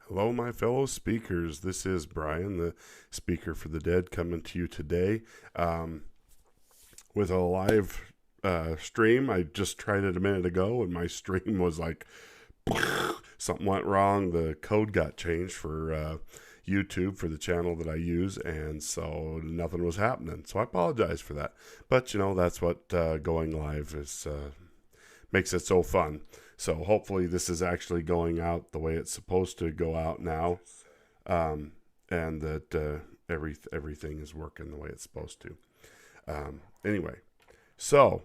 Hello, my fellow speakers. This is Brian, the speaker for the dead, coming to you today with a live stream. I just tried it a minute ago, and my stream was like something went wrong. The code got changed for YouTube for the channel that I use, and so nothing was happening. So I apologize for that. But that's what going live is makes it so fun. So hopefully this is actually going out the way it's supposed to go out now, and that everything is working the way it's supposed to. Anyway, so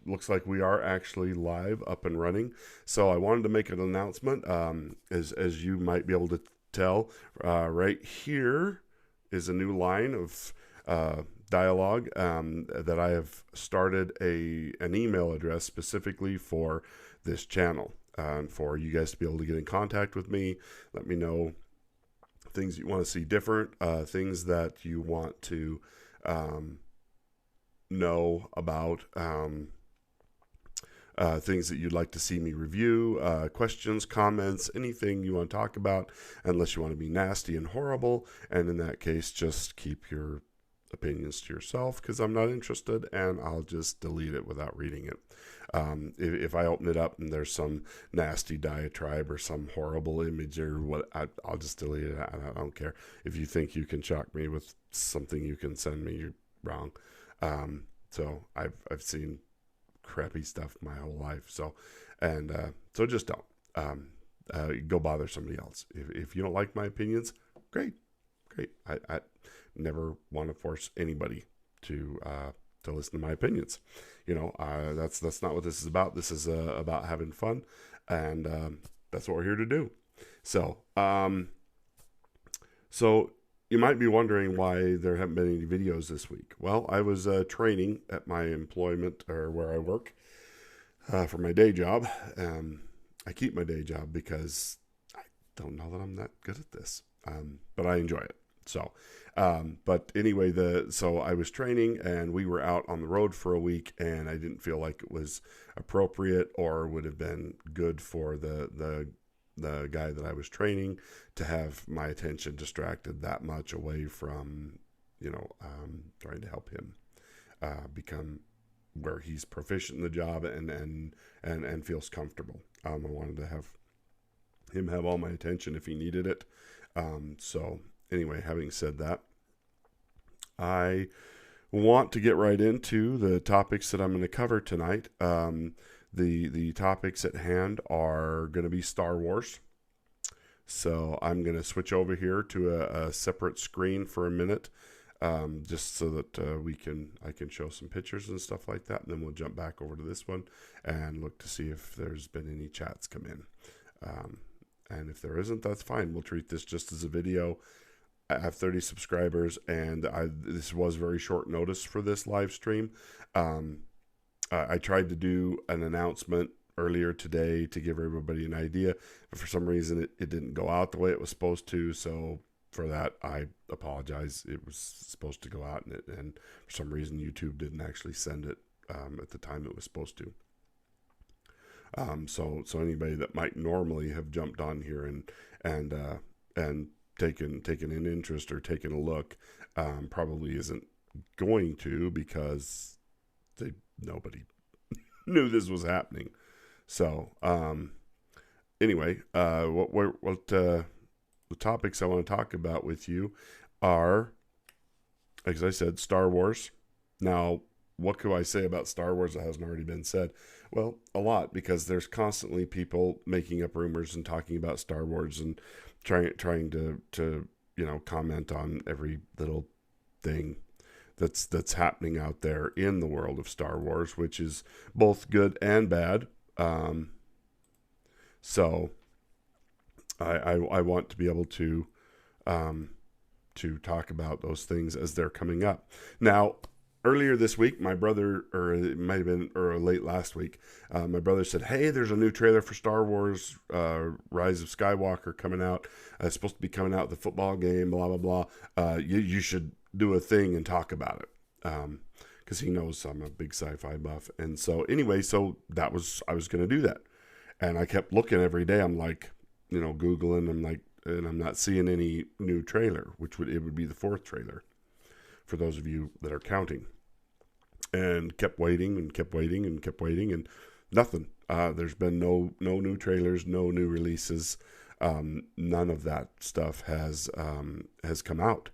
looks like we are actually live, up and running. So I wanted to make an announcement. As you might be able to tell, right here is a new line of dialogue that I have started an email address specifically for this channel, and for you guys to be able to get in contact with me. Let me know things you want to see different, things that you want to know about, things that you'd like to see me review, questions, comments, anything you want to talk about, unless you want to be nasty and horrible. And in that case, just keep your opinions to yourself, because I'm not interested, and I'll just delete it without reading it. If I open it up and there's some nasty diatribe or some horrible image or what, I'll just delete it. I don't care. If you think you can shock me with something you can send me, you're wrong. So I've seen crappy stuff my whole life. So just don't. Go bother somebody else. If you don't like my opinions, great. I never want to force anybody to listen to my opinions. That's not what this is about. This is about having fun, and that's what we're here to do. So you might be wondering why there haven't been any videos this week. Well, I was training at my employment, or where I work, for my day job. I keep my day job because I don't know that I'm that good at this, but I enjoy it. So, but anyway, so I was training, and we were out on the road for a week, and I didn't feel like it was appropriate or would have been good for the guy that I was training to have my attention distracted that much away from, trying to help him become where he's proficient in the job and feels comfortable. I wanted to have him have all my attention if he needed it. So anyway, having said that, I want to get right into the topics that I'm going to cover tonight. The topics at hand are going to be Star Wars. So I'm going to switch over here to a separate screen for a minute, just so that I can show some pictures and stuff like that, and then we'll jump back over to this one and look to see if there's been any chats come in. And if there isn't, that's fine. We'll treat this just as a video. I have 30 subscribers, and this was very short notice for this live stream. I tried to do an announcement earlier today to give everybody an idea, but for some reason it didn't go out the way it was supposed to. So for that, I apologize. It was supposed to go out, and for some reason YouTube didn't actually send it at the time it was supposed to. So anybody that might normally have jumped on here and taken an interest or taken a look probably isn't going to, because nobody knew this was happening. So anyway, what the topics I want to talk about with you are, as I said, Star Wars. Now, what could I say about Star Wars that hasn't already been said? Well, a lot, because there's constantly people making up rumors and talking about Star Wars and trying to comment on every little thing that's happening out there in the world of Star Wars, which is both good and bad. So I want to be able to talk about those things as they're coming up. Now, earlier this week, my brother, or it might have been late last week, my brother said, "Hey, there's a new trailer for Star Wars Rise of Skywalker coming out. It's supposed to be coming out at the football game, blah, blah, blah. You should do a thing and talk about it." Because he knows I'm a big sci-fi buff. And so anyway, I was going to do that. And I kept looking every day. I'm like, Googling. I'm like, and I'm not seeing any new trailer, it would be the fourth trailer for those of you that are counting. And kept waiting and kept waiting and kept waiting, and nothing. There's been no new trailers, no new releases. None of that stuff has come out.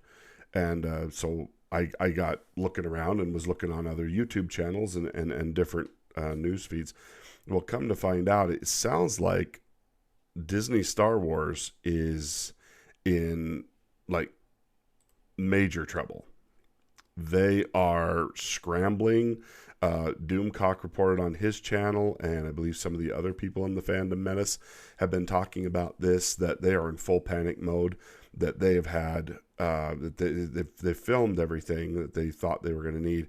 And so I got looking around and was looking on other YouTube channels and different news feeds. Well, come to find out, it sounds like Disney Star Wars is in like major trouble. They are scrambling. Doomcock reported on his channel, and I believe some of the other people in the Fandom Menace have been talking about this, that they are in full panic mode, that they have had, that they've filmed everything that they thought they were going to need,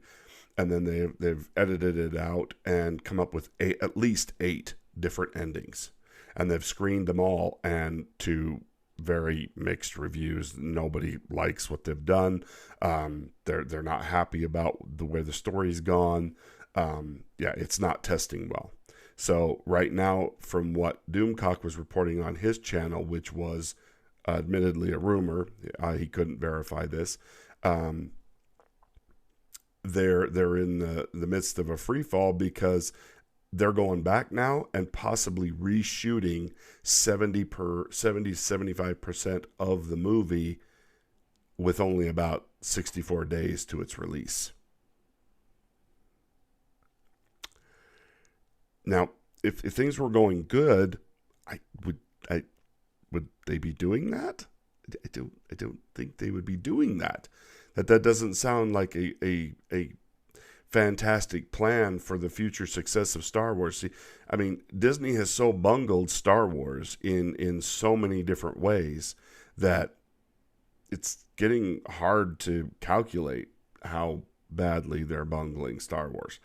and then they've edited it out and come up with at least 8 different endings. And they've screened them all, and to very mixed reviews. Nobody likes what they've done. They're not happy about where the story's gone. It's not testing well. So right now, from what Doomcock was reporting on his channel, which was admittedly a rumor, he couldn't verify this. They're in the midst of a free fall because they're going back now and possibly reshooting 75% of the movie with only about 64 days to its release. Now, if things were going good, would they be doing that? I don't think they would be doing that. That doesn't sound like a fantastic plan for the future success of Star Wars. See, I mean, Disney has so bungled Star Wars in so many different ways that it's getting hard to calculate how badly they're bungling Star Wars.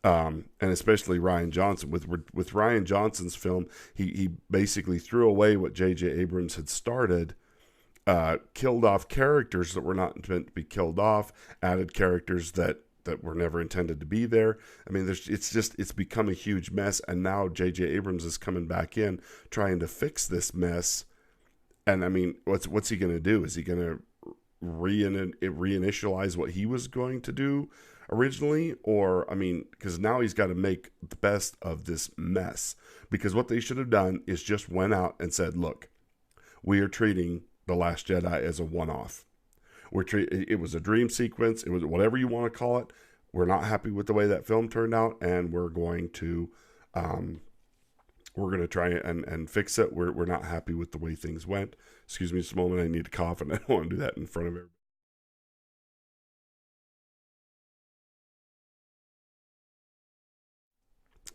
And especially Rian Johnson. With Rian Johnson's film, he basically threw away what J.J. Abrams had started, killed off characters that were not meant to be killed off, added characters that were never intended to be there. I mean, it's become a huge mess, and now J.J. Abrams is coming back in trying to fix this mess. And I mean, what's he going to do? Is he going to reinitialize what he was going to do originally? Or, I mean, because now he's got to make the best of this mess. Because what they should have done is just went out and said, look, we are treating The Last Jedi as a one-off. It was a dream sequence. It was whatever you want to call it. We're not happy with the way that film turned out, and we're going to try and fix it. We're not happy with the way things went. Excuse me just a moment. I need to cough, and I don't want to do that in front of everybody.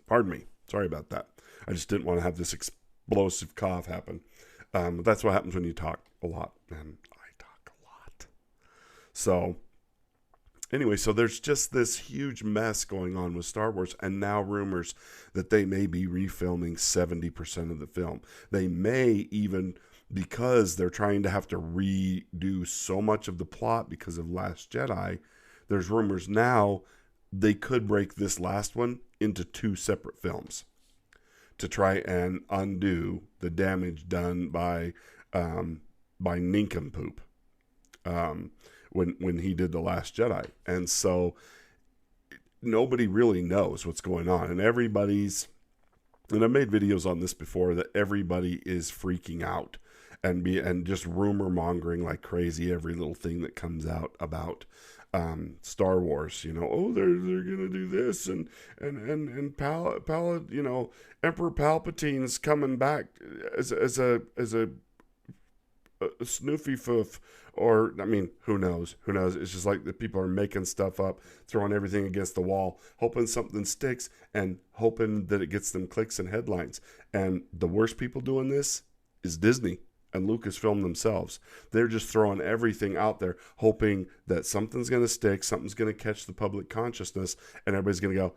Pardon me. Sorry about that. I just didn't want to have this explosive cough happen. That's what happens when you talk a lot, and I talk a lot. So anyway, so there's just this huge mess going on with Star Wars, and now rumors that they may be refilming 70% of the film. They may even, because they're trying to have to redo so much of the plot because of Last Jedi, there's rumors now they could break this last one into 2 separate films to try and undo the damage done by Nincompoop when he did The Last Jedi. And so nobody really knows what's going on, and I've made videos on this before, that everybody is freaking out and just rumor mongering like crazy every little thing that comes out about Star Wars. Oh, they're gonna do this, and Emperor Palpatine's coming back as a snoofy foof. Or, I mean, who knows? It's just like the people are making stuff up, throwing everything against the wall, hoping something sticks, and hoping that it gets them clicks and headlines. And the worst people doing this is Disney and Lucasfilm themselves. They're just throwing everything out there, hoping that something's going to stick, something's going to catch the public consciousness, and everybody's going to go,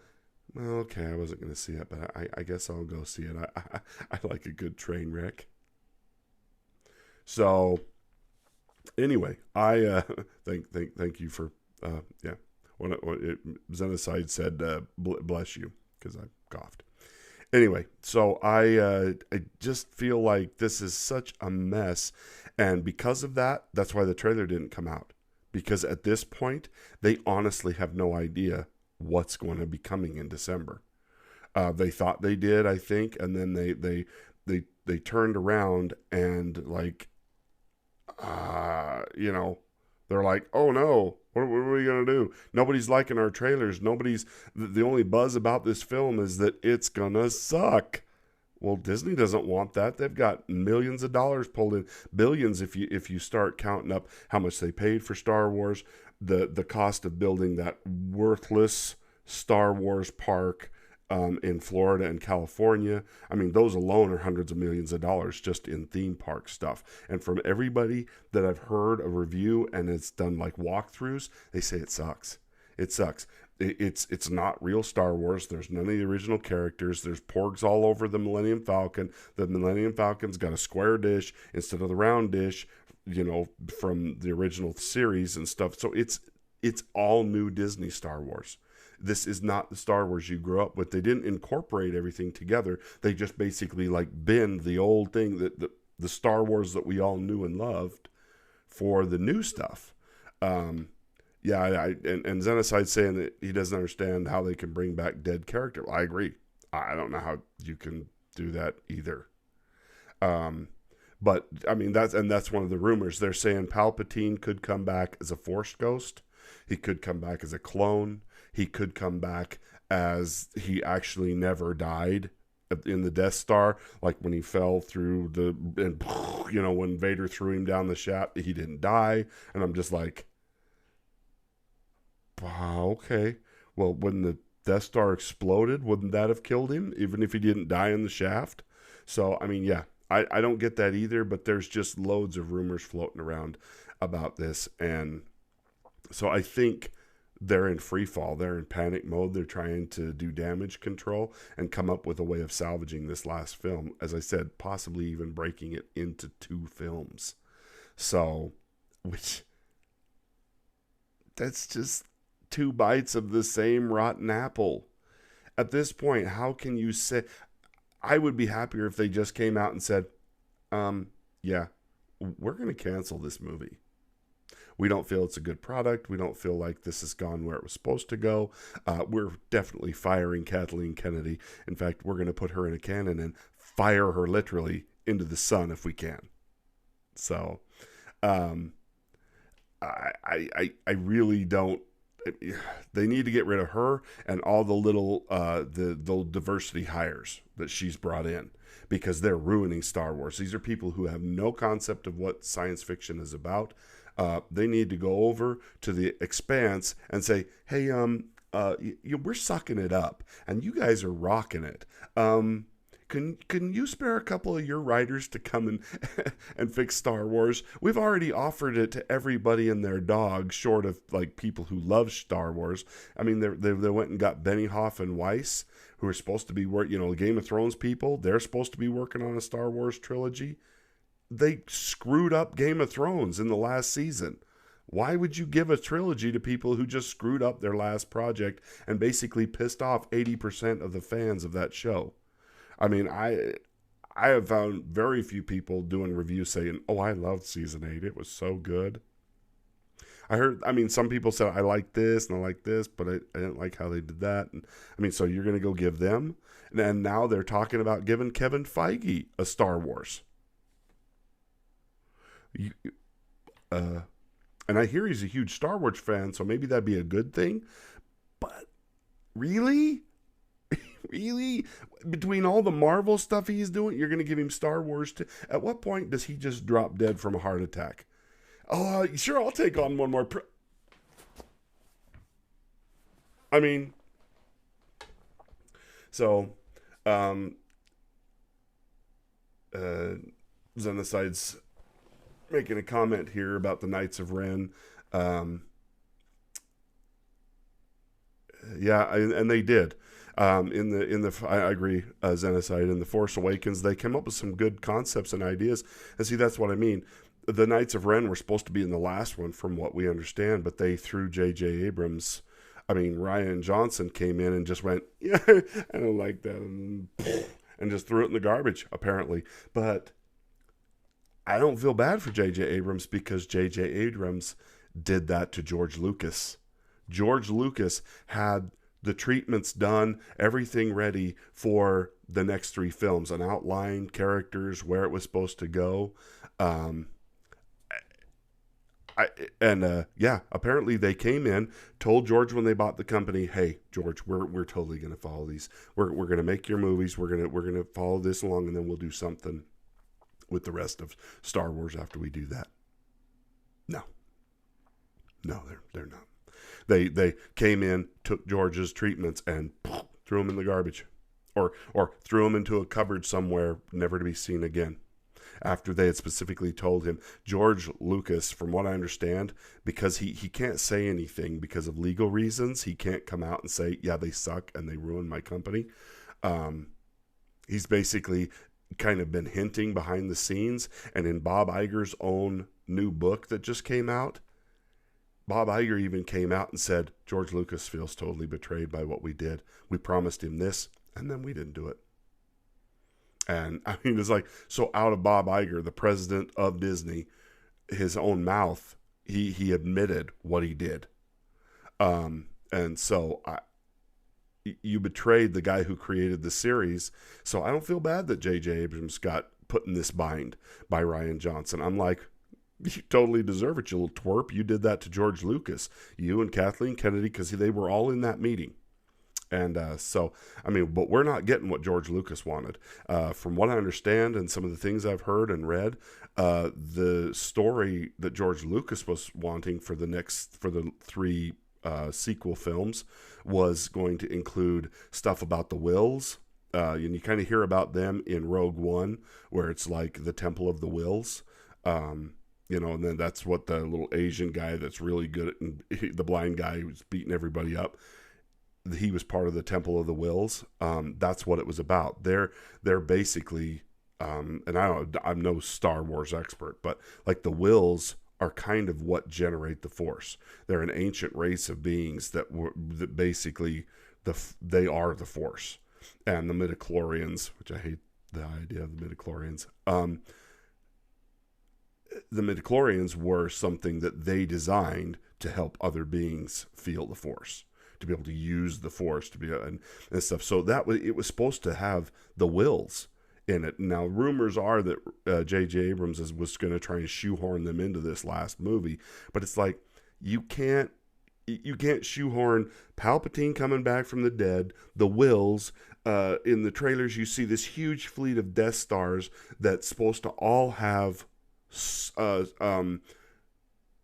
well, okay, I wasn't going to see it, but I guess I'll go see it. I like a good train wreck. So anyway, I thank you for Xenocide said bless you, because I coughed. Anyway, so I just feel like this is such a mess, and because of that, that's why the trailer didn't come out. Because at this point, they honestly have no idea what's going to be coming in December. They thought they did, I think, and then they turned around and like, you know, they're like, oh no, what are we gonna do? Nobody's liking our trailers. Nobody's the only buzz about this film is that it's gonna suck. Well, Disney doesn't want that. They've got millions of dollars pulled in, billions if you start counting up how much they paid for Star Wars, the cost of building that worthless Star Wars park in Florida and California. I mean, those alone are hundreds of millions of dollars just in theme park stuff. And from everybody that I've heard a review and it's done like walkthroughs, they say it sucks. It sucks. It's not real Star Wars. There's none of the original characters. There's porgs all over the Millennium Falcon. The Millennium Falcon's got a square dish instead of the round dish, from the original series and stuff. So it's all new Disney Star Wars. This is not the Star Wars you grew up with. They didn't incorporate everything together. They just basically like bend the old thing, that the Star Wars that we all knew and loved, for the new stuff. Yeah, and Xenocide's saying that he doesn't understand how they can bring back dead character. I agree. I don't know how you can do that either. But I mean, that's one of the rumors. They're saying Palpatine could come back as a Force ghost. He could come back as a clone. He could come back as he actually never died in the Death Star, like when he fell through and when Vader threw him down the shaft, he didn't die. And I'm just like, wow, okay. Well, when the Death Star exploded, wouldn't that have killed him, even if he didn't die in the shaft? So, I mean, yeah, I don't get that either, but there's just loads of rumors floating around about this. And so I think they're in free fall. They're in panic mode. They're trying to do damage control and come up with a way of salvaging this last film. As I said, possibly even breaking it into 2 films. So, that's just 2 bites of the same rotten apple. At this point, how can you say... I would be happier if they just came out and said, yeah, we're going to cancel this movie. We don't feel it's a good product. We don't feel like this has gone where it was supposed to go. We're definitely firing Kathleen Kennedy. In fact, we're going to put her in a cannon and fire her literally into the sun if we can. So, I really don't. They need to get rid of her and all the little the diversity hires that she's brought in, because they're ruining Star Wars. These are people who have no concept of what science fiction is about. They need to go over to the Expanse and say, hey, we're sucking it up and you guys are rocking it. Can you spare a couple of your writers to come and fix Star Wars? We've already offered it to everybody and their dog, short of like people who love Star Wars. I mean, they went and got Benioff and Weiss, who are supposed to be Game of Thrones people. They're supposed to be working on a Star Wars trilogy. They screwed up Game of Thrones in the last season. Why would you give a trilogy to people who just screwed up their last project and basically pissed off 80% of the fans of that show? I mean, I have found very few people doing reviews saying, oh, I loved season 8. It was so good. Some people said, I like this and I like this, but I didn't like how they did that. And so you're going to go give them? And now they're talking about giving Kevin Feige a Star Wars. And I hear he's a huge Star Wars fan, so maybe that'd be a good thing. But really? Really? Between all the Marvel stuff he's doing, you're going to give him Star Wars too? At what point does he just drop dead from a heart attack? Oh, sure, I'll take on one more. Xenocide's making a comment here about the Knights of Ren. And they did. I agree, Xenocide. In The Force Awakens, they came up with some good concepts and ideas. And see, that's what I mean. The Knights of Ren were supposed to be in the last one, from what we understand, but they threw J.J. Abrams I mean, Ryan Johnson came in and just went, yeah, I don't like that, and just threw it in the garbage, apparently. But I don't feel bad for J.J. Abrams because J.J. Abrams did that to George Lucas. George Lucas had the treatments done, everything ready for the next three films, an outline, characters, where it was supposed to go. Um, yeah, apparently they came in, told George when they bought the company, "Hey, George, we're totally going to follow these. We're going to make your movies. We're going to follow this along, and then we'll do something with the rest of Star Wars after we do that." No, no, they're not. They came in, took George's treatments, and threw them in the garbage, or threw them into a cupboard somewhere, never to be seen again. After they had specifically told him, George Lucas, from what I understand, because he can't say anything because of legal reasons, he can't come out and say, yeah, they suck and they ruined my company. He's basically kind of been hinting behind the scenes, and in Bob Iger's own new book that just came out, Bob Iger even came out and said, George Lucas feels totally betrayed by what we did. We promised him this, and then we didn't do it. And I mean, it's like, so out of Bob Iger, the president of Disney, his own mouth, he admitted what he did. And so you betrayed the guy who created the series. So I don't feel bad that J.J. Abrams got put in this bind by Ryan Johnson. I'm like, you totally deserve it, you little twerp. You did that to George Lucas, you and Kathleen Kennedy, because they were all in that meeting. And so, I mean, but we're not getting what George Lucas wanted. From what I understand and some of the things I've heard and read, the story that George Lucas was wanting for the three sequel films was going to include stuff about the Wills. And you kind of hear about them in Rogue One, where it's like the Temple of the Wills. And then that's what the little Asian guy that's really good at, the blind guy who's beating everybody up, he was part of the Temple of the Wills. That's what it was about. They're basically, and I'm no Star Wars expert, but like the Wills are kind of what generate the Force. They're an ancient race of beings that basically they are the Force. And the midichlorians, which I hate the idea of the midichlorians. The midichlorians were something that they designed to help other beings feel the Force, to be able to use the Force, to be and stuff. So it was supposed to have the Wills in it. Now, rumors are that J.J. Abrams was going to try and shoehorn them into this last movie, but it's like you can't shoehorn Palpatine coming back from the dead, the Wills. In the trailers, you see this huge fleet of Death Stars that's supposed to all have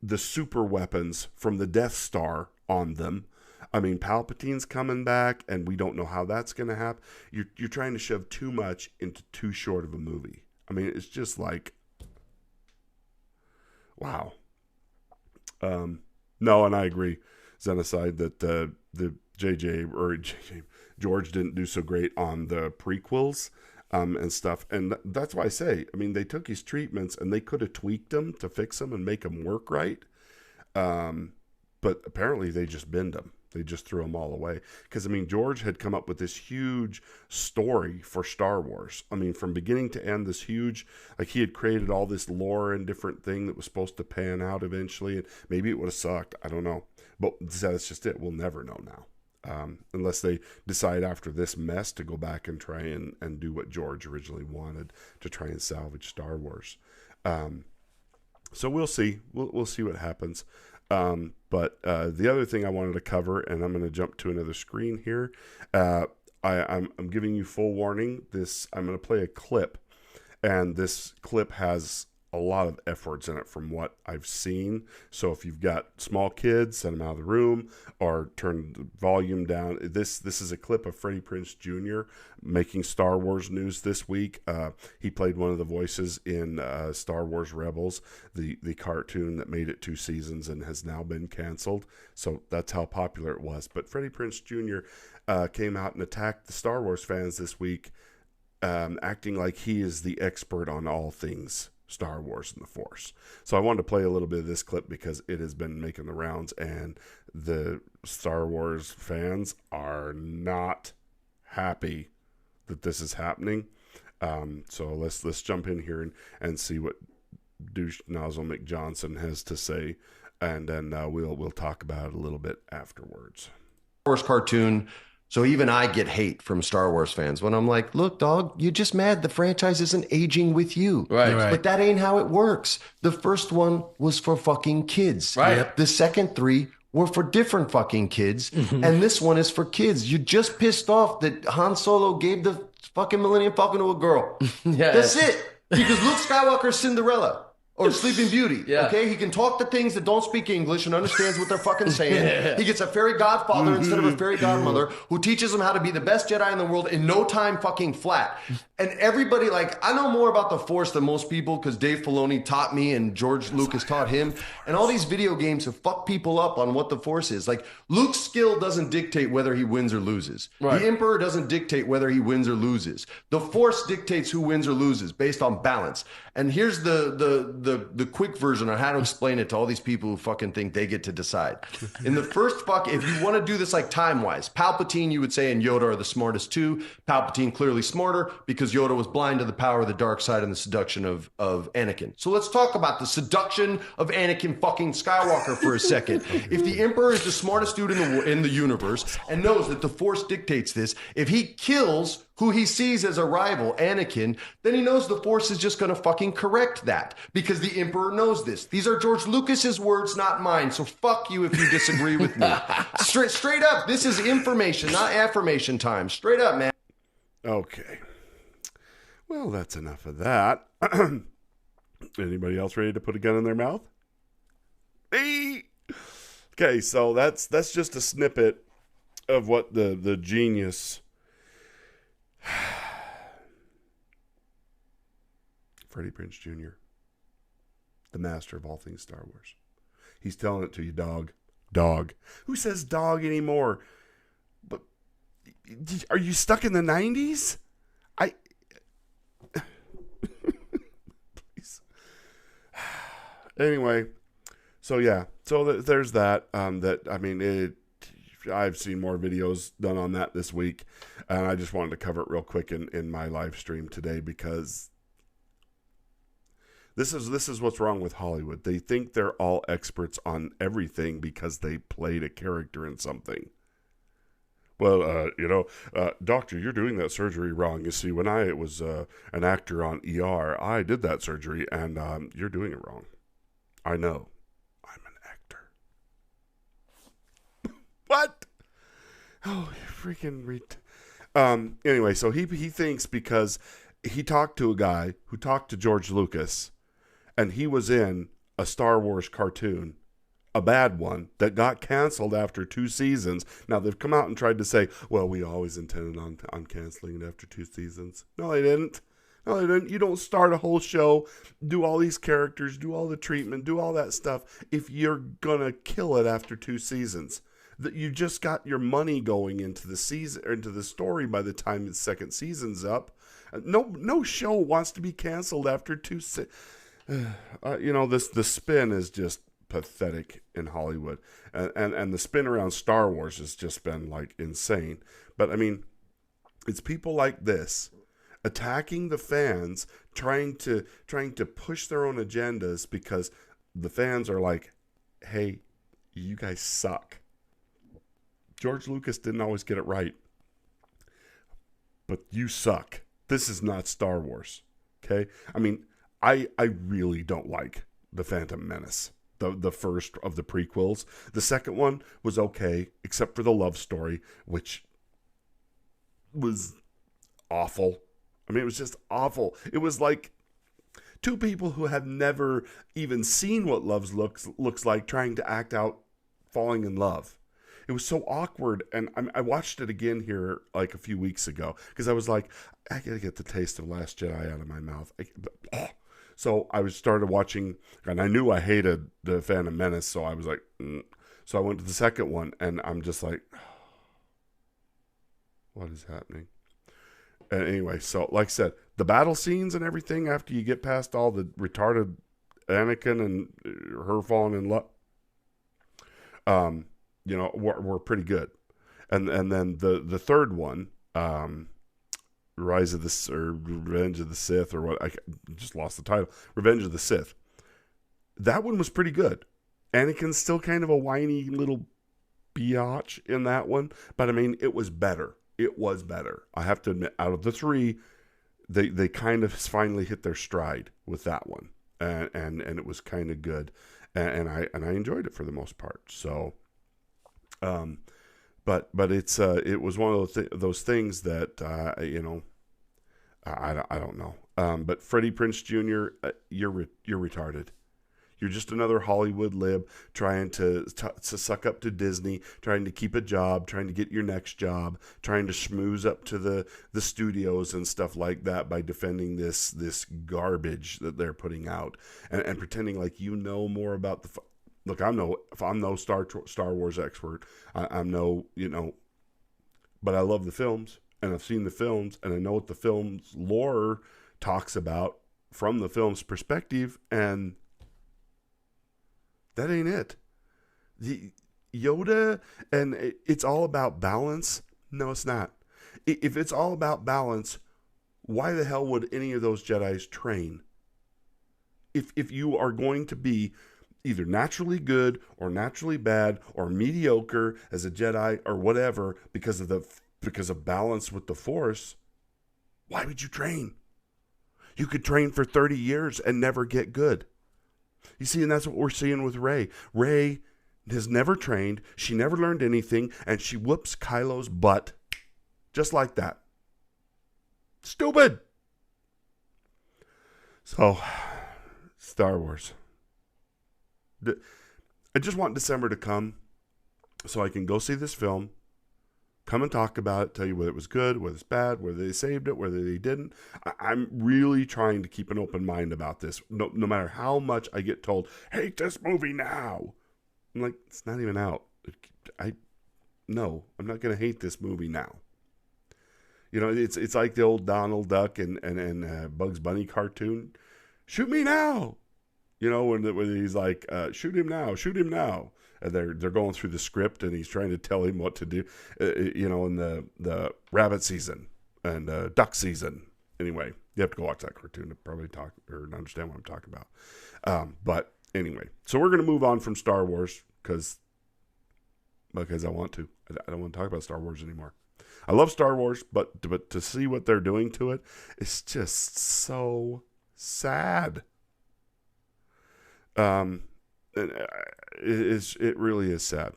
the super weapons from the Death Star on them. I mean, Palpatine's coming back, and we don't know how that's going to happen. You're trying to shove too much into too short of a movie. I mean, it's just like, wow. No, and I agree, Xenocide, that the George didn't do so great on the prequels and stuff. And that's why I say, I mean, they took his treatments and they could have tweaked them to fix them and make them work right. But apparently they just binned them. They just threw them all away. Because, I mean, George had come up with this huge story for Star Wars. I mean, from beginning to end, this huge, like he had created all this lore and different thing that was supposed to pan out eventually. And maybe it would have sucked. I don't know. But that's just it. We'll never know now. Unless they decide after this mess to go back and try and do what George originally wanted, to try and salvage Star Wars. So we'll see. We'll see what happens. But the other thing I wanted to cover, and I'm going to jump to another screen here. I'm giving you full warning. I'm going to play a clip, and this clip has a lot of F words in it from what I've seen. So if you've got small kids, send them out of the room or turn the volume down. This is a clip of Freddie Prinze Jr. making Star Wars news this week. He played one of the voices in Star Wars Rebels, the cartoon that made it 2 seasons and has now been canceled. So that's how popular it was. But Freddie Prinze Jr. Came out and attacked the Star Wars fans this week acting like he is the expert on all things Star Wars and the Force. So I wanted to play a little bit of this clip because it has been making the rounds, and the Star Wars fans are not happy that this is happening. So let's jump in here and see what Douche Nozzle McJohnson has to say, and then we'll talk about it a little bit afterwards. Star Wars cartoon. So even I get hate from Star Wars fans when I'm like, look, dog, you're just mad the franchise isn't aging with you. Right. But that ain't how it works. The first one was for fucking kids. Right. Yep. The second 3 were for different fucking kids. And this one is for kids. You just pissed off that Han Solo gave the fucking Millennium Falcon to a girl. Yeah. That's it. Because Luke Skywalker's Cinderella. Or Sleeping Beauty, Yeah. okay? He can talk to things that don't speak English and understands what they're fucking saying. He gets a fairy godfather instead of a fairy godmother who teaches him how to be the best Jedi in the world in no time fucking flat. And everybody, like, I know more about the Force than most people because Dave Filoni taught me and George Lucas taught him. And all these video games have fucked people up on what the Force is. Like, Luke's skill doesn't dictate whether he wins or loses. Right. The Emperor doesn't dictate whether he wins or loses. The Force dictates who wins or loses based on balance. And here's the quick version on how to explain it to all these people who fucking think they get to decide. In the first if you want to do this like time-wise, Palpatine, you would say, and Yoda are the smartest too. Palpatine clearly smarter because Yoda was blind to the power of the dark side and the seduction of Anakin. So let's talk about the seduction of Anakin fucking Skywalker for a second. If the Emperor is the smartest dude in the universe and knows that the Force dictates this, if he kills who he sees as a rival, Anakin, then he knows the Force is just going to fucking correct that because the Emperor knows this. These are George Lucas's words, not mine. So fuck you if you disagree with me. Straight up, this is information, not affirmation time. Straight up, man. Okay. Well, that's enough of that. Anybody else ready to put a gun in their mouth? Hey! Okay, so that's just a snippet of what the genius Freddie Prinze Jr., the master of all things Star Wars. He's telling it to you, dog. Dog. Who says dog anymore? But are you stuck in the 90s? Please. Anyway, so yeah. So there's that. I've seen more videos done on that this week, and I just wanted to cover it real quick in my live stream today because this is what's wrong with Hollywood. They think they're all experts on everything because they played a character in something. Well, doctor, you're doing that surgery wrong. You see, when I was an actor on ER, I did that surgery, and you're doing it wrong. I know. I'm an actor. What? Oh, freaking anyway, so he thinks because he talked to a guy who talked to George Lucas, and he was in a Star Wars cartoon, a bad one, that got canceled after 2 seasons. Now, they've come out and tried to say, well, we always intended on canceling it after 2 seasons. No, they didn't. No, they didn't. You don't start a whole show, do all these characters, do all the treatment, do all that stuff if you're going to kill it after 2 seasons. That you just got your money going into the season, or into the story by the time the second season's up. No show wants to be canceled after 2 seasons. The spin is just pathetic in Hollywood, and the spin around Star Wars has just been like insane. But I mean, it's people like this attacking the fans, trying to push their own agendas because the fans are like, hey, you guys suck. George Lucas didn't always get it right, but you suck. This is not Star Wars. Okay? I mean, I really don't like The Phantom Menace, the first of the prequels. The second one was okay, except for the love story, which was awful. I mean, it was just awful. It was like 2 people who have never even seen what love looks like trying to act out falling in love. It was so awkward, and I watched it again here like a few weeks ago because I was like, I gotta get the taste of Last Jedi out of my mouth. So I started watching, and I knew I hated The Phantom Menace, so I was like, So I went to the second one, and I'm just like, what is happening? And anyway, so like I said, the battle scenes and everything after you get past all the retarded Anakin and her falling in love, um, were pretty good. And then the third one, Rise of the or Revenge of the Sith or what, I just lost the title. Revenge of the Sith. That one was pretty good. Anakin's still kind of a whiny little biatch in that one, but I mean, it was better. It was better. I have to admit, out of the three, they kind of finally hit their stride with that one, and it was kind of good, and I enjoyed it for the most part. So, but it was one of those things that I don't know. But Freddie Prinze Jr., you're retarded. You're just another Hollywood lib trying to suck up to Disney, trying to keep a job, trying to get your next job, trying to schmooze up to the studios and stuff like that by defending this garbage that they're putting out and pretending like you know more about the. Look, I'm no Star Wars expert. I'm no, but I love the films and I've seen the films and I know what the film's lore talks about from the film's perspective, and that ain't it. The Yoda, and it's all about balance. No, it's not. If it's all about balance, why the hell would any of those Jedis train? If you are going to be either naturally good or naturally bad or mediocre as a Jedi or whatever because of balance with the Force, why would you train? You could train for 30 years and never get good. You see, and that's what we're seeing with Rey. Rey has never trained. She never learned anything, and she whoops Kylo's butt just like that. Stupid. So, Star Wars. I just want December to come so I can go see this film, come and talk about it, tell you whether it was good, whether it's bad, whether they saved it, whether they didn't. I'm really trying to keep an open mind about this. No matter how much I get told, hate this movie now. I'm like, it's not even out. I'm not going to hate this movie now. It's like the old Donald Duck and Bugs Bunny cartoon. Shoot me now. When he's like, shoot him now. And they're going through the script, and he's trying to tell him what to do, in the rabbit season and duck season. Anyway, you have to go watch that cartoon to probably talk or understand what I'm talking about. But anyway, so we're going to move on from Star Wars because I want to. I don't want to talk about Star Wars anymore. I love Star Wars, but to see what they're doing to it, it's just so sad. It really is sad.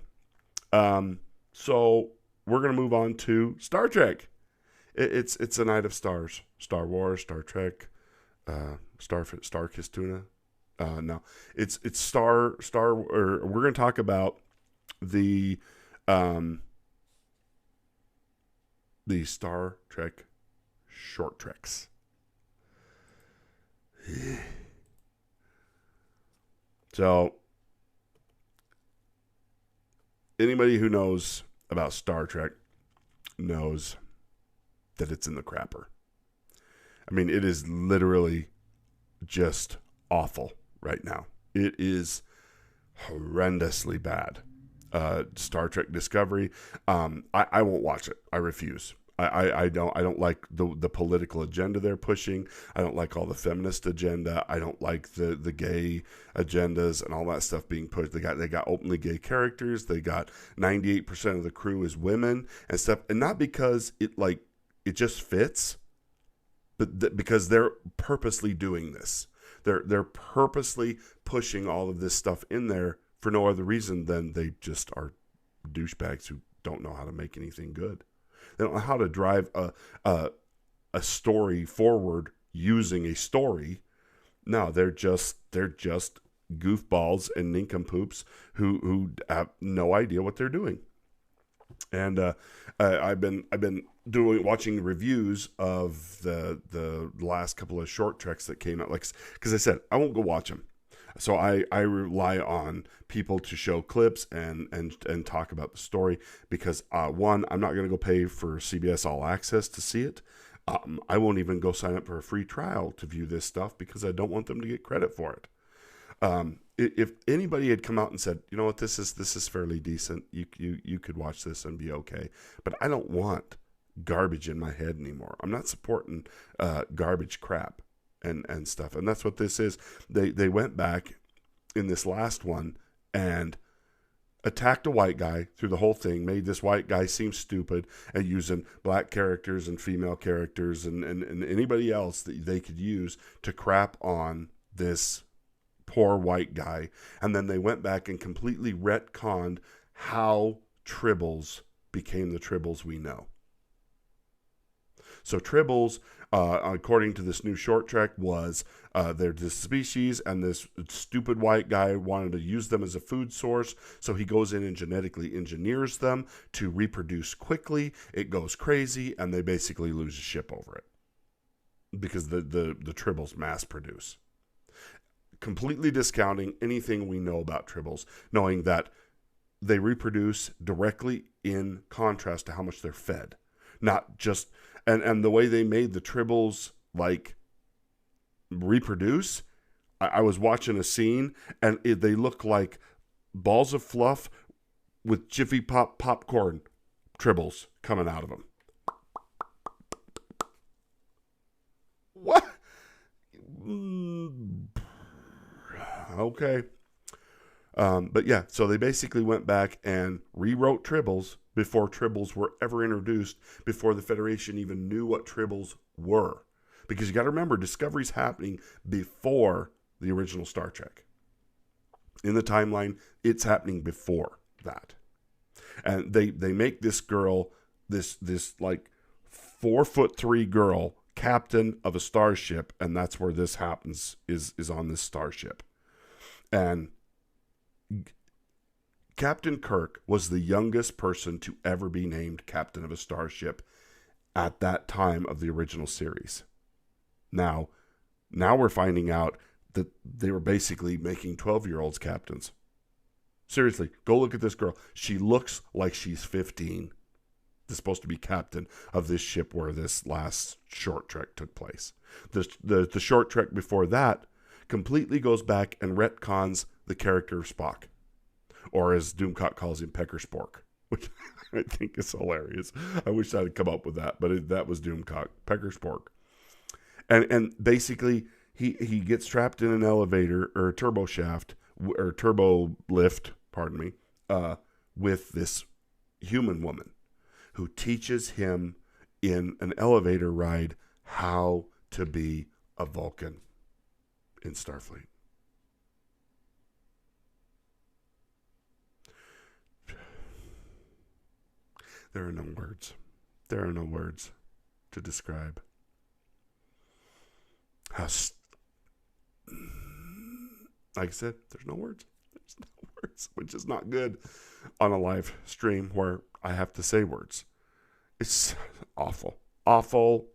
So we're going to move on to Star Trek. It's a night of stars. Star Wars, Star Trek, Star Kistuna. No, it's Star. Or we're going to talk about the Star Trek short treks. So, anybody who knows about Star Trek knows that it's in the crapper. I mean, it is literally just awful right now. It is horrendously bad. Star Trek Discovery. I won't watch it. I refuse. I don't like the political agenda they're pushing. I don't like all the feminist agenda. I don't like the gay agendas and all that stuff being pushed. They got openly gay characters. They got 98% of the crew is women and stuff. And not because it just fits, but because they're purposely doing this. They're purposely pushing all of this stuff in there for no other reason than they just are douchebags who don't know how to make anything good. They don't know how to drive a story forward using a story. No, they're just goofballs and nincompoops who have no idea what they're doing. And I've been watching reviews of the last couple of short treks that came out. Because I said I won't go watch them. So I rely on people to show clips and talk about the story because one, I'm not going to go pay for CBS All Access to see it. I won't even go sign up for a free trial to view this stuff because I don't want them to get credit for it. If anybody had come out and said, you know what, this is fairly decent, you could watch this and be okay, but I don't want garbage in my head anymore. I'm not supporting garbage crap and stuff, and that's what this is. They went back in this last one and attacked a white guy through the whole thing, made this white guy seem stupid, and using black characters and female characters and anybody else that they could use to crap on this poor white guy. And then they went back and completely retconned how tribbles became the tribbles we know. So tribbles, according to this new short trek, was they're this species, and this stupid white guy wanted to use them as a food source, so he goes in and genetically engineers them to reproduce quickly. It goes crazy, and they basically lose a ship over it because the tribbles mass produce. Completely discounting anything we know about tribbles, knowing that they reproduce directly in contrast to how much they're fed. Not just... And the way they made the tribbles, like, reproduce, I was watching a scene, and they look like balls of fluff with Jiffy Pop popcorn tribbles coming out of them. What? Okay. But yeah, so they basically went back and rewrote tribbles before tribbles were ever introduced, before the Federation even knew what tribbles were. Because you got to remember, Discovery's happening before the original Star Trek. In the timeline, it's happening before that. And they make this girl, this like 4'3" girl, captain of a starship, and that's where this happens, is on this starship. And Captain Kirk was the youngest person to ever be named captain of a starship at that time of the original series. Now we're finding out that they were basically making 12-year-olds captains. Seriously, go look at this girl. She looks like she's 15. Is supposed to be captain of this ship where this last short trek took place. The short trek before that completely goes back and retcons the character of Spock. Or as Doomcock calls him, Pecker Spork, which I think is hilarious. I wish I had come up with that, but that was Doomcock, Pecker Spork. And basically, he gets trapped in an elevator or a turbo shaft or turbo lift, pardon me, with this human woman who teaches him in an elevator ride how to be a Vulcan in Starfleet. There are no words. There are no words to describe how, like I said, there's no words. There's no words, which is not good on a live stream where I have to say words. It's awful. Awful.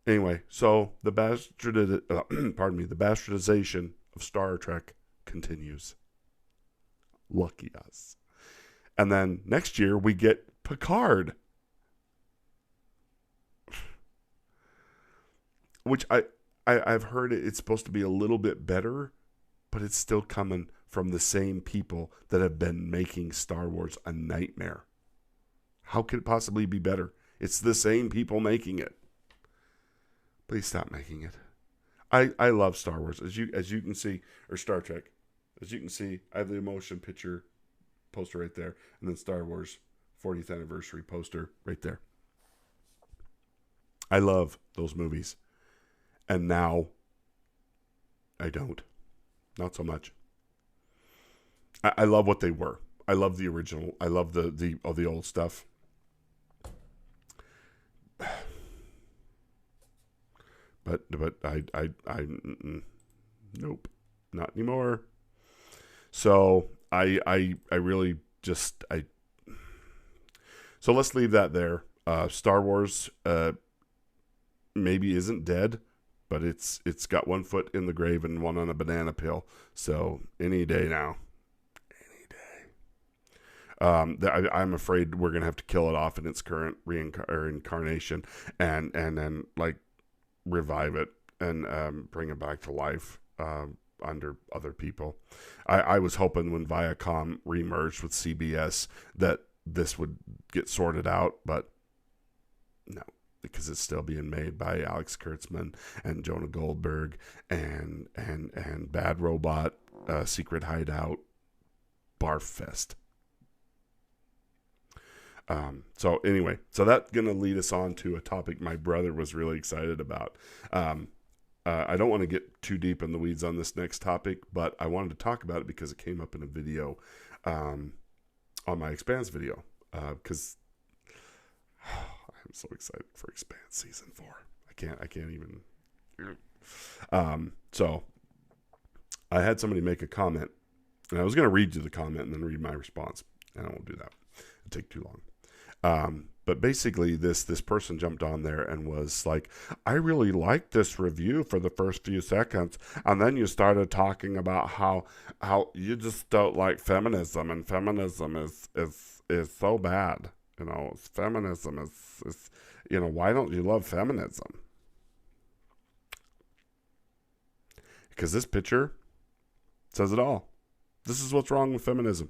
Anyway, so the bastardization of Star Trek continues. Lucky us. And then next year we get Picard, which I've heard it's supposed to be a little bit better, but it's still coming from the same people that have been making Star Wars a nightmare. How could it possibly be better? It's the same people making it. Please stop making it. I love Star Wars, as you can see, or Star Trek. As you can see, I have the motion picture poster right there, and then Star Wars 40th anniversary poster right there. I love those movies, and now I don't. Not so much. I love what they were. I love the original. I love the old stuff. But I nope, not anymore. So I really just so let's leave that there. Star Wars maybe isn't dead, but it's got one foot in the grave and one on a banana peel. So any day now, any day. I'm afraid we're gonna have to kill it off in its current reincarnation, and then like revive it and bring it back to life under other people. I was hoping when Viacom remerged with CBS that this would get sorted out, but no, because it's still being made by Alex Kurtzman and Jonah Goldberg and Bad Robot, Secret Hideout, Barf Fest. So anyway, so that's going to lead us on to a topic my brother was really excited about. I don't want to get too deep in the weeds on this next topic, but I wanted to talk about it because it came up in a video on my Expanse video, because I'm so excited for Expanse season 4. I can't even. So I had somebody make a comment, and I was going to read you the comment and then read my response, and I won't do that. It'd take too long. But basically this person jumped on there and was like, I really liked this review for the first few seconds, and then you started talking about how you just don't like feminism, and feminism is so bad. You know, feminism is you know, why don't you love feminism? Because this picture says it all. This is what's wrong with feminism.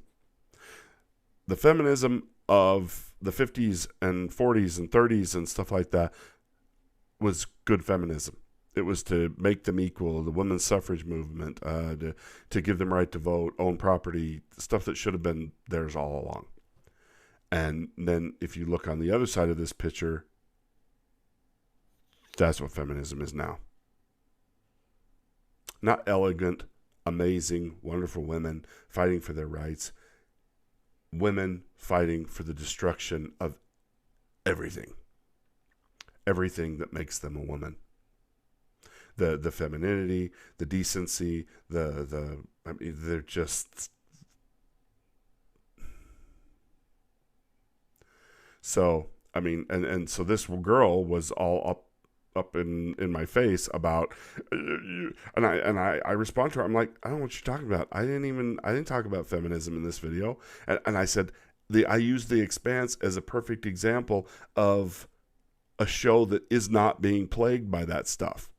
The feminism of the 50s and 40s and 30s and stuff like that was good feminism. It was to make them equal, the women's suffrage movement, to give them right to vote, own property, stuff that should have been theirs all along. And then if you look on the other side of this picture, that's what feminism is now. Not elegant, amazing, wonderful women fighting for their rights. Women fighting for the destruction of everything that makes them a woman. The femininity, the decency, I mean, they're just. So I mean, and so this girl was all up in my face about, and I respond to her. I'm like, I don't know what you're talking about. I didn't talk about feminism in this video. And I said, I used The Expanse as a perfect example of a show that is not being plagued by that stuff.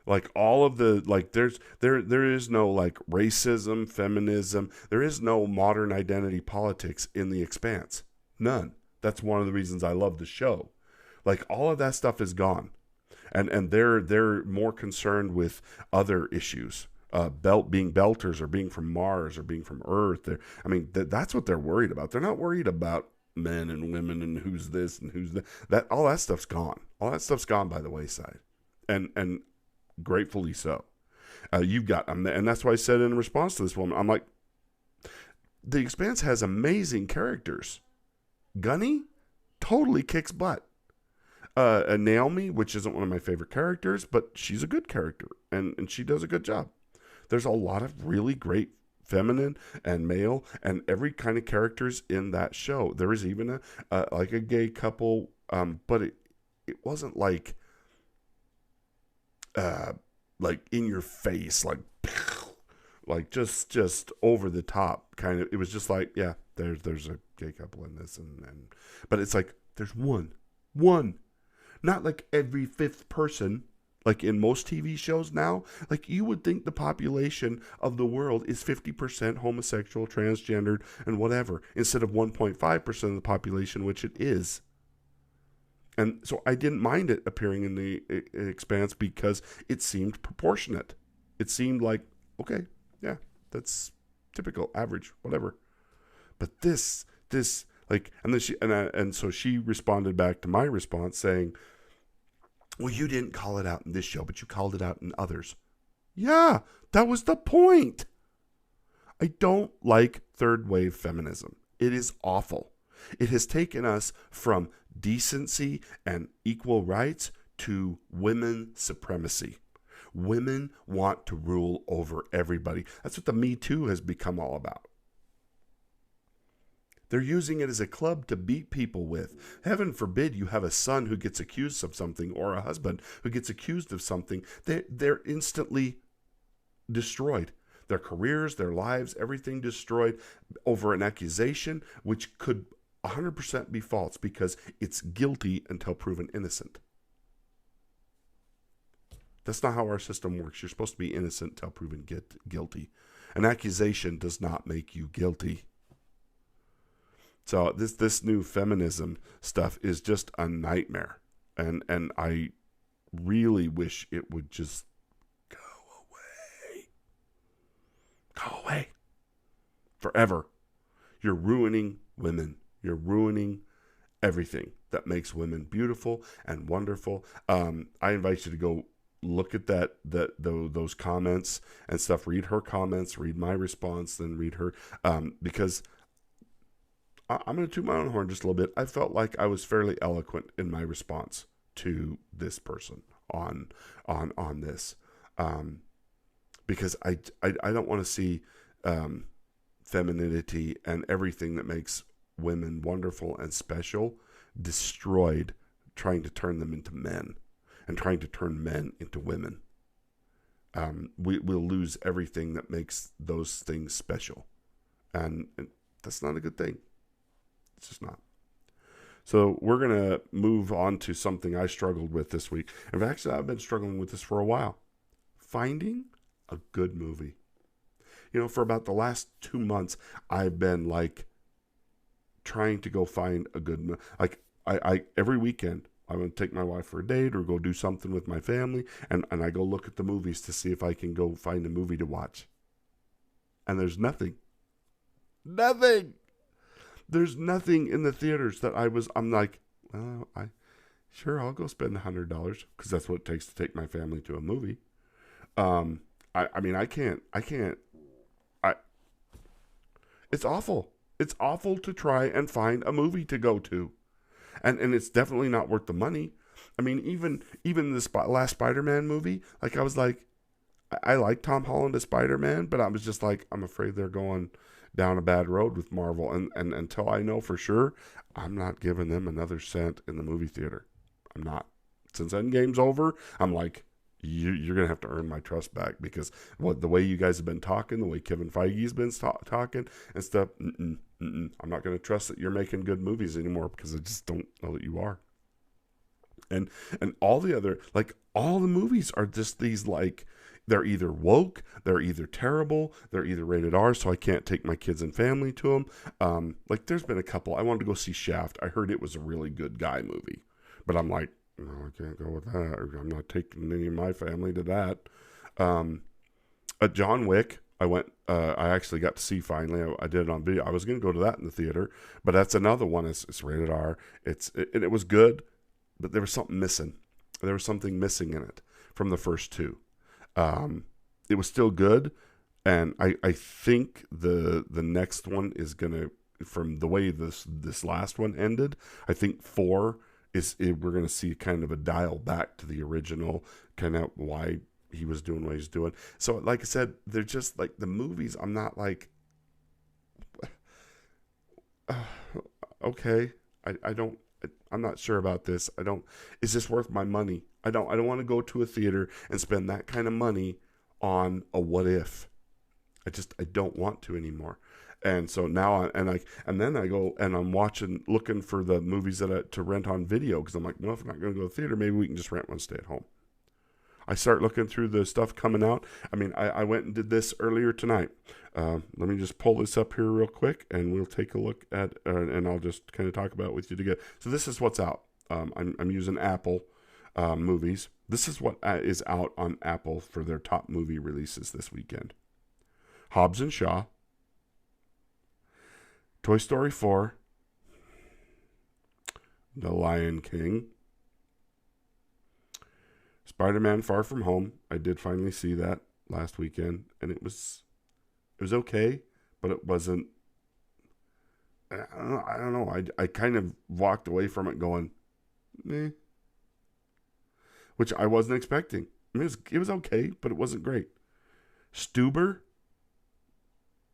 Like all of the, like there is no like racism, feminism. There is no modern identity politics in The Expanse. None. That's one of the reasons I love the show. Like all of that stuff is gone. And they're more concerned with other issues, being belters or being from Mars or being from Earth. I mean, that's what they're worried about. They're not worried about men and women and who's this and who's that. All that stuff's gone. All that stuff's gone by the wayside, and gratefully so. You've got, and that's why I said in response to this woman, I'm like, The Expanse has amazing characters. Gunny totally kicks butt. Naomi, which isn't one of my favorite characters, but she's a good character, and she does a good job. There's a lot of really great feminine and male and every kind of characters in that show. There is even like a gay couple, but it wasn't like in your face, like just over the top kind of. It was just like, yeah, there's a gay couple in this, and but it's like there's one. Not like every fifth person, like in most TV shows now. Like you would think the population of the world is 50% homosexual, transgendered, and whatever, instead of 1.5% of the population, which it is. And so I didn't mind it appearing in The Expanse because it seemed proportionate. It seemed like, okay, yeah, that's typical, average, whatever. But this like, and then so she responded back to my response saying, well, you didn't call it out in this show, but you called it out in others. Yeah, that was the point. I don't like third wave feminism. It is awful. It has taken us from decency and equal rights to women supremacy. Women want to rule over everybody. That's what the Me Too has become all about. They're using it as a club to beat people with. Heaven forbid you have a son who gets accused of something or a husband who gets accused of something. They're instantly destroyed. their careers, their lives, everything destroyed over an accusation which could 100% be false because it's guilty until proven innocent. That's not how our system works. You're supposed to be innocent until proven guilty. An accusation does not make you guilty. So this new feminism stuff is just a nightmare. And I really wish it would just go away. Go away. Forever. You're ruining women. You're ruining everything that makes women beautiful and wonderful. I invite you to go look at those comments and stuff. Read her comments, read my response, then read her. Because I'm going to toot my own horn just a little bit. I felt like I was fairly eloquent in my response to this person on this, because I don't want to see femininity and everything that makes women wonderful and special destroyed, trying to turn them into men and trying to turn men into women. We'll lose everything that makes those things special, and that's not a good thing. It's just not. So we're going to move on to something I struggled with this week. And actually, I've been struggling with this for a while. Finding a good movie. You know, for about the last 2 months, I've been like trying to go find a good movie. Like I every weekend, I'm going to take my wife for a date or go do something with my family. And I go look at the movies to see if I can go find a movie to watch. And there's nothing. Nothing. There's nothing in the theaters that I'm like, well, I'll go spend $100 because that's what it takes to take my family to a movie. I can't, it's awful. It's awful to try and find a movie to go to. And it's definitely not worth the money. I mean, even this last Spider-Man movie, like I was like, I like Tom Holland as Spider-Man, but I was just like, I'm afraid they're going down a bad road with Marvel, and until I know for sure, I'm not giving them another cent in the movie theater. I'm not. Since Endgame's over, I'm like, you're gonna have to earn my trust back, because the way you guys have been talking, the way Kevin Feige's been talking and stuff, I'm not gonna trust that you're making good movies anymore, because I just don't know that you are. And all the other, like, all the movies are just these, like, they're either woke, they're either terrible, they're either rated R, so I can't take my kids and family to them. Like, there's been a couple. I wanted to go see Shaft. I heard it was a really good guy movie, but I'm like, no, I can't go with that. I'm not taking any of my family to that. John Wick, I actually got to see finally. I did it on video. I was going to go to that in the theater, but that's another one. It's rated R. It was good, but there was something missing. There was something missing in it from the first two. It was still good, and I think the next one is gonna, from the way this last one ended, I think 4 we're gonna see kind of a dial back to the original, kind of why he was doing what he's doing. So like I said, they're just like the movies. I'm not like, okay, I'm not sure about this. Is this worth my money? I don't want to go to a theater and spend that kind of money on a what if. I don't want to anymore. And so now then I go and I'm looking for the movies to rent on video, because I'm like, well, if I'm not going to go to the theater, maybe we can just rent one, stay at home. I start looking through the stuff coming out. I mean, I went and did this earlier tonight. Let me just pull this up here real quick, and we'll take a look at, and I'll just kind of talk about it with you together. So this is what's out. I'm using Apple movies. This is what is out on Apple for their top movie releases this weekend. Hobbs and Shaw, Toy Story 4, The Lion King, Spider-Man Far From Home. I did finally see that last weekend, and it was okay, but it wasn't, I don't know. I kind of walked away from it going, meh, which I wasn't expecting. I mean, it was okay, but it wasn't great. Stuber?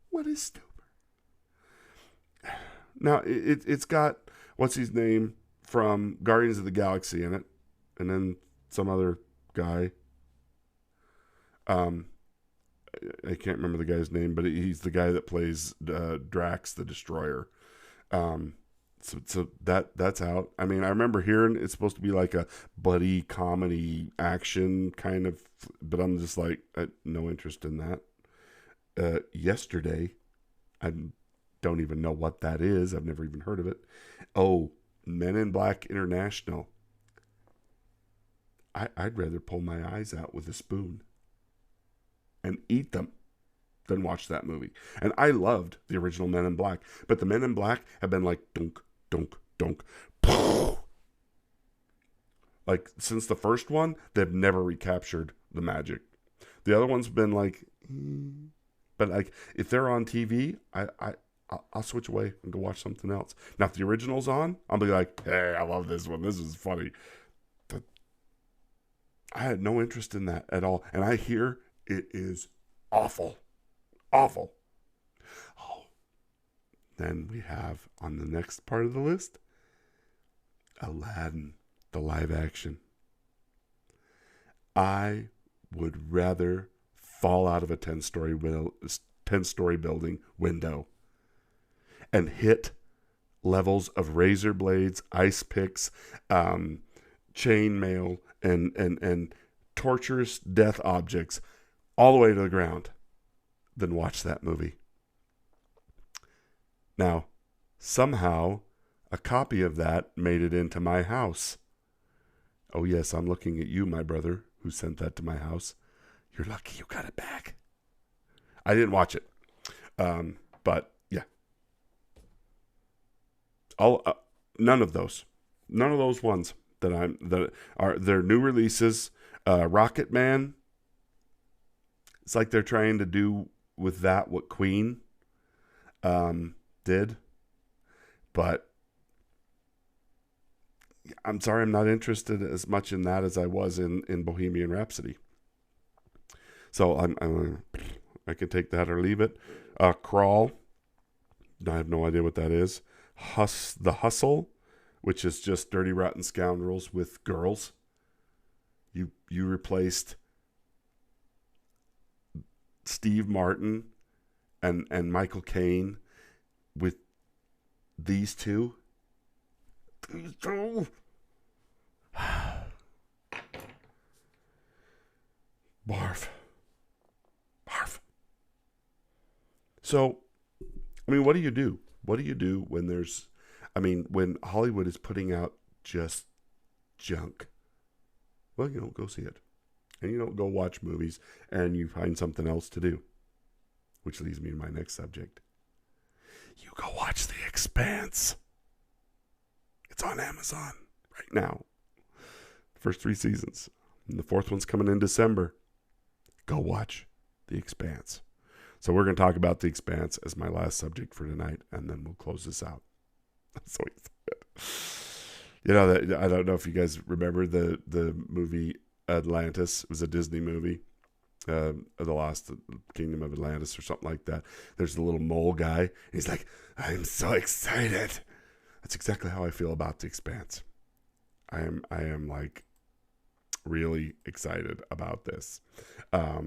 What is Stuber? Now, it's got, what's his name from Guardians of the Galaxy in it, and then some other guy. I can't remember the guy's name, but he's the guy that plays Drax the Destroyer. So that's out. I mean, I remember hearing it's supposed to be like a buddy comedy action kind of, but I'm just like, no interest in that. Yesterday, I don't even know what that is. I've never even heard of it. Oh, Men in Black International. I'd rather pull my eyes out with a spoon and eat them than watch that movie. And I loved the original Men in Black, but the Men in Black have been like dunk, dunk, dunk. Like since the first one, they've never recaptured the magic. The other ones have been like, but like if they're on TV, I'll switch away and go watch something else. Now if the original's on, I'll be like, hey, I love this one. This is funny. But I had no interest in that at all, and I hear it is awful. Awful. Oh, then we have on the next part of the list, Aladdin, the live action. I would rather fall out of a 10-story building window and hit levels of razor blades, ice picks, chain mail, and torturous death objects all the way to the ground than watch that movie. Now, somehow, a copy of that made it into my house. Oh yes, I'm looking at you, my brother, who sent that to my house. You're lucky you got it back. I didn't watch it. But yeah. None of those ones that are their new releases. Rocket Man. It's like they're trying to do with that what Queen did. But I'm sorry, I'm not interested as much in that as I was in Bohemian Rhapsody. So I can take that or leave it. Crawl. I have no idea what that is. The Hustle, which is just Dirty Rotten Scoundrels with girls. You replaced Steve Martin and Michael Caine with these two. Barf. So, I mean, what do you do? What do you do when when Hollywood is putting out just junk? Well, you don't go see it. And you don't go watch movies, and you find something else to do. Which leads me to my next subject. You go watch The Expanse. It's on Amazon right now. First 3 seasons. And the 4th one's coming in December. Go watch The Expanse. So we're going to talk about The Expanse as my last subject for tonight, and then we'll close this out. I'm so excited. You know, I don't know if you guys remember the movie Atlantis. It was a Disney movie. The Lost Kingdom of Atlantis or something like that. There's the little mole guy. And he's like, I'm so excited. That's exactly how I feel about The Expanse. I am like really excited about this. Oh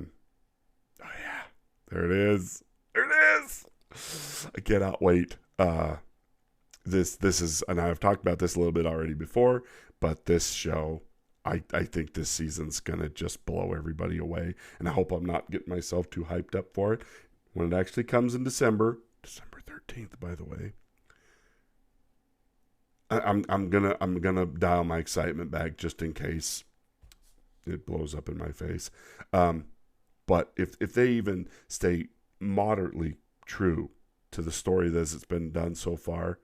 yeah, there it is. There it is. I cannot wait. This is, and I've talked about this a little bit already before, but this show, I think this season's going to just blow everybody away. And I hope I'm not getting myself too hyped up for it. When it actually comes in December 13th, by the way, I'm gonna dial my excitement back just in case it blows up in my face. But if they even stay moderately true to the story as it's been done so far,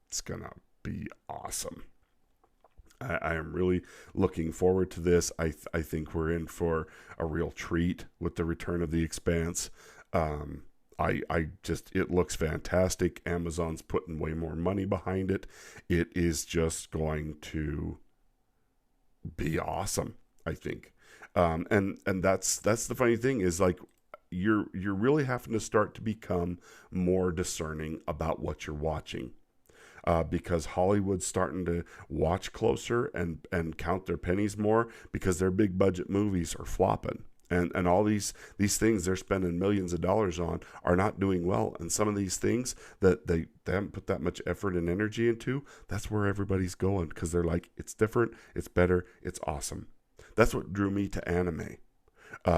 it's gonna be awesome. I am really looking forward to this. I think we're in for a real treat with the return of The Expanse. It looks fantastic. Amazon's putting way more money behind it. It is just going to be awesome, I think. And that's the funny thing is, like, you're really having to start to become more discerning about what you're watching. Because Hollywood's starting to watch closer and count their pennies more because their big budget movies are flopping. And all these things they're spending millions of dollars on are not doing well. And some of these things that they haven't put that much effort and energy into, that's where everybody's going, because they're like, it's different, it's better, it's awesome. That's what drew me to anime.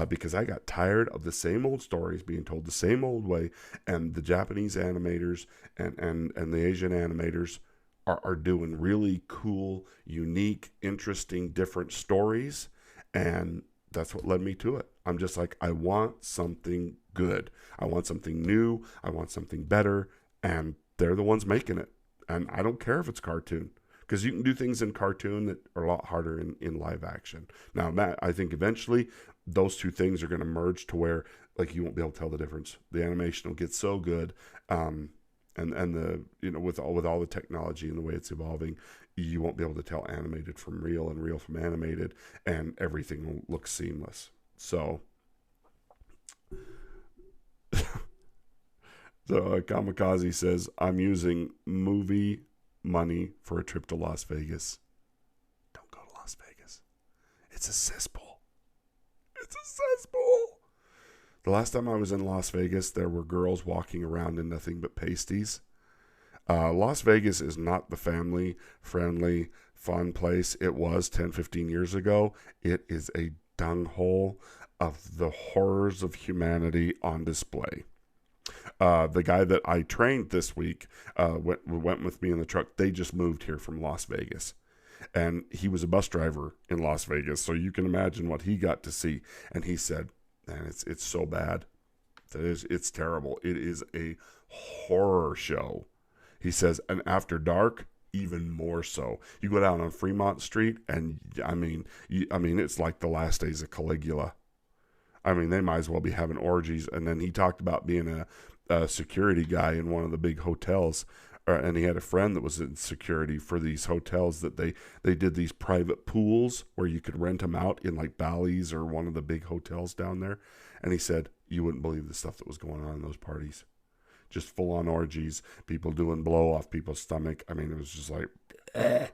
Because I got tired of the same old stories being told the same old way, and the Japanese animators and the Asian animators are doing really cool, unique, interesting, different stories, and that's what led me to it. I'm just like, I want something good. I want something new. I want something better, and they're the ones making it. And I don't care if it's cartoon, because you can do things in cartoon that are a lot harder in live action. Now, Matt, I think eventually those two things are going to merge to where, like, you won't be able to tell the difference. The animation will get so good, and the, you know, with all the technology and the way it's evolving, you won't be able to tell animated from real and real from animated, and everything will look seamless. So, Kamikaze says, I'm using movie money for a trip to Las Vegas. Don't go to Las Vegas. It's a cesspool. It's a cesspool. The last time I was in Las Vegas, there were girls walking around in nothing but pasties. Las Vegas is not the family-friendly, fun place it was 10, 15 years ago. It is a dung hole of the horrors of humanity on display. The guy that I trained this week went with me in the truck. They just moved here from Las Vegas. And he was a bus driver in Las Vegas, so you can imagine what he got to see. And he said, man, it's so bad. It's terrible. It is a horror show. He says, and after dark, even more so. You go down on Fremont Street, and I mean, it's like the last days of Caligula. I mean, they might as well be having orgies. And then he talked about being a security guy in one of the big hotels, and he had a friend that was in security for these hotels that they did these private pools where you could rent them out in like Bally's or one of the big hotels down there. And he said, you wouldn't believe the stuff that was going on in those parties. Just full-on orgies, people doing blow off people's stomach. I mean, it was just like, eh.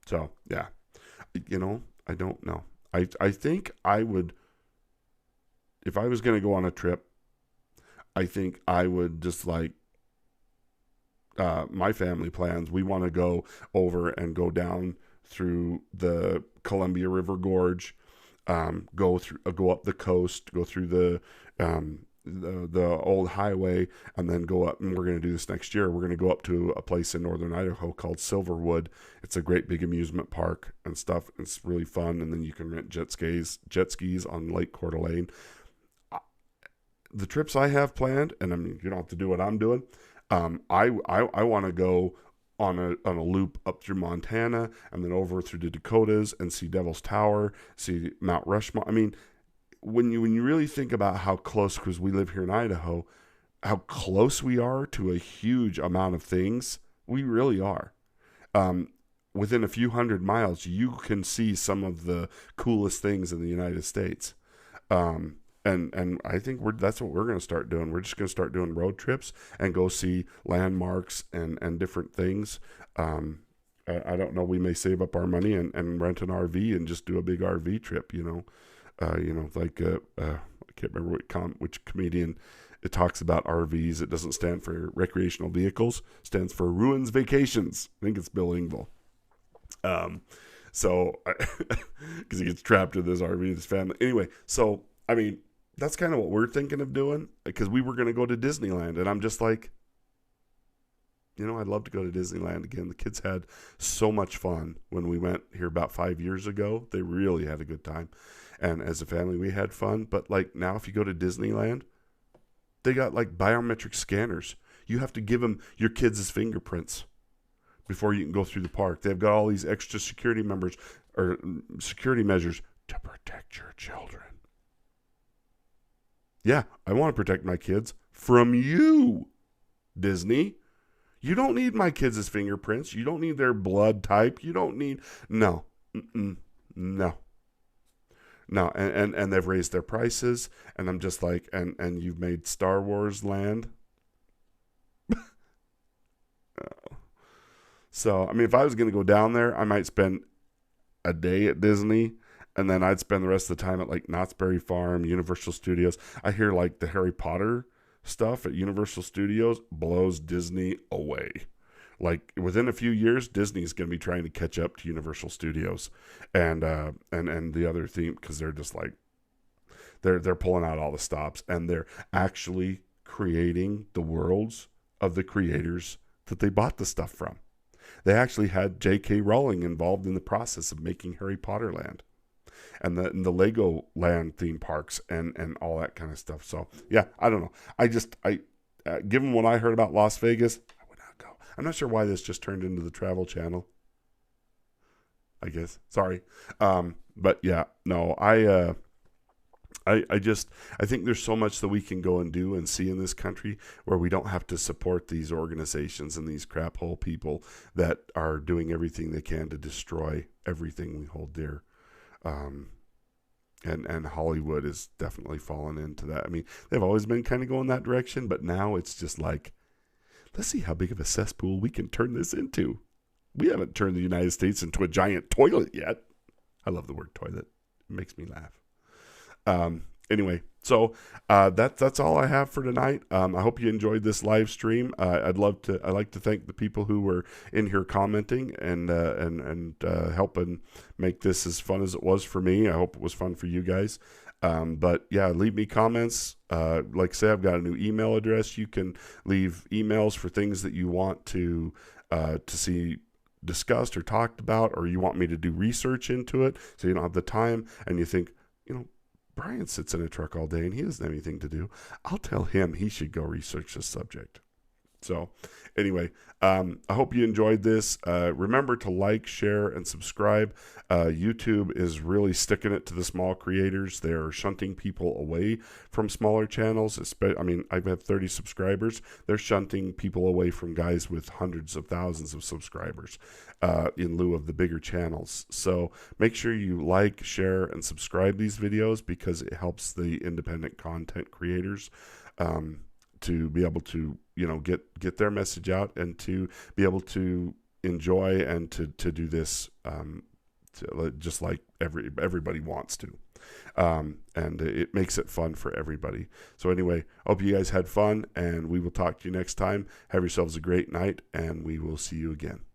So, yeah. You know, I don't know. I think I would, if I was going to go on a trip, I think I would just like, my family plans, we want to go over and go down through the Columbia River Gorge, go up the coast, go through the old highway, and then go up. And we're going to do this next year. We're going to go up to a place in northern Idaho called Silverwood. It's a great big amusement park and stuff. It's really fun, and then you can rent jet skis on Lake Coeur d'Alene. The trips I have planned, and I mean, you don't have to do what I'm doing. I want to go on a loop up through Montana and then over through the Dakotas and see Devil's Tower, see Mount Rushmore. I mean, when you really think about how close, because we live here in Idaho, how close we are to a huge amount of things, we really are. Within a few hundred miles, you can see some of the coolest things in the United States. And I think that's what we're going to start doing. We're just going to start doing road trips and go see landmarks and different things. I don't know. We may save up our money and rent an RV and just do a big RV trip. Like I can't remember which comedian it talks about RVs. It doesn't stand for recreational vehicles. It stands for Ruins Vacations. I think it's Bill Engvall. Because he gets trapped in this RV with his family. Anyway, so I mean, that's kind of what we're thinking of doing, because we were going to go to Disneyland, and I'm just like, I'd love to go to Disneyland again. The kids had so much fun when we went here about 5 years ago. They really had a good time, and as a family, we had fun. But like now, if you go to Disneyland, they got like biometric scanners. You have to give them your kids' fingerprints before you can go through the park. They've got all these extra security measures to protect your children. Yeah, I want to protect my kids from you, Disney. You don't need my kids' fingerprints. You don't need their blood type. You don't need... No. No. And they've raised their prices, and I'm just like, and you've made Star Wars land. So, I mean, if I was going to go down there, I might spend a day at Disney And then I'd spend the rest of the time at like Knott's Berry Farm, Universal Studios. I hear like the Harry Potter stuff at Universal Studios blows Disney away. Like within a few years, Disney's going to be trying to catch up to Universal Studios and the other theme, because they're just like they're pulling out all the stops, and they're actually creating the worlds of the creators that they bought the stuff from. They actually had J.K. Rowling involved in the process of making Harry Potter Land and the Lego Land theme parks and all that kind of stuff. So yeah, I don't know. Given what I heard about Las Vegas, I would not go. I'm not sure why this just turned into the Travel Channel. I guess. Sorry. But yeah, no, I think there's so much that we can go and do and see in this country where we don't have to support these organizations and these crap hole people that are doing everything they can to destroy everything we hold dear. And Hollywood is definitely fallen into that. I mean, they've always been kind of going that direction, but now it's just like, let's see how big of a cesspool we can turn this into. We haven't turned the United States into a giant toilet yet. I love the word toilet. It makes me laugh. Anyway, so that's all I have for tonight. I hope you enjoyed this live stream. I'd like to thank the people who were in here commenting and helping make this as fun as it was for me. I hope it was fun for you guys. But yeah, leave me comments. Like I say, I've got a new email address. You can leave emails for things that you want to see discussed or talked about, or you want me to do research into it, so you don't have the time and you think, Brian sits in a truck all day and he doesn't have anything to do. I'll tell him he should go research this subject. So anyway, I hope you enjoyed this. Remember to like, share, and subscribe. YouTube is really sticking it to the small creators. They're shunting people away from smaller channels. I have 30 subscribers. They're shunting people away from guys with hundreds of thousands of subscribers in lieu of the bigger channels. So make sure you like, share, and subscribe these videos, because it helps the independent content creators to be able to get their message out and to be able to enjoy and to do this just like everybody wants to, and it makes it fun for everybody. So anyway, hope you guys had fun, and we will talk to you next time. Have yourselves a great night, and we will see you again.